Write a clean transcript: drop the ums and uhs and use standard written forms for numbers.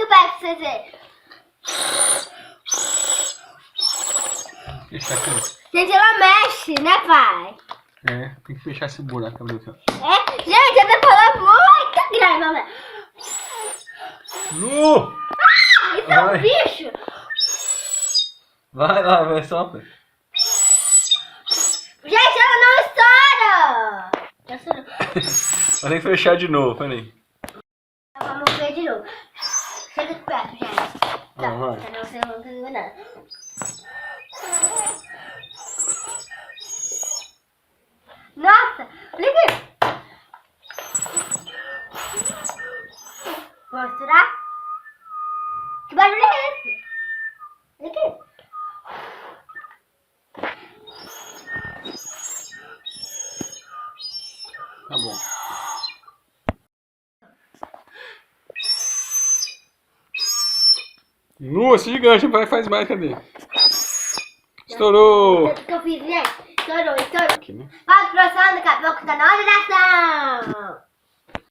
que eu pego pra vocês verem. Fechar aqui. Gente, ela mexe, né, pai? É, tem que fechar esse buraco também aqui, ó. É, gente, ela tá falando muito grande, mamãe. Nu! Isso é um bicho. Vai lá, vai, sopra. Gente, ela não estoura. Já estourou. Tem que fechar de novo, peraí. Vamos ver de novo. Chega aqui perto, gente. Tá, vai. senão vocês não estão enganando. Nossa, olha aqui. Vou misturar? Que barulho é esse? Olha aqui. Tá bom. Nossa, gigante, vai, faz mais, cadê? Estourou! O que eu fiz, gente? Estourou. Aqui, né? Vai pro próximo, daqui a pouco tá na hora da ação.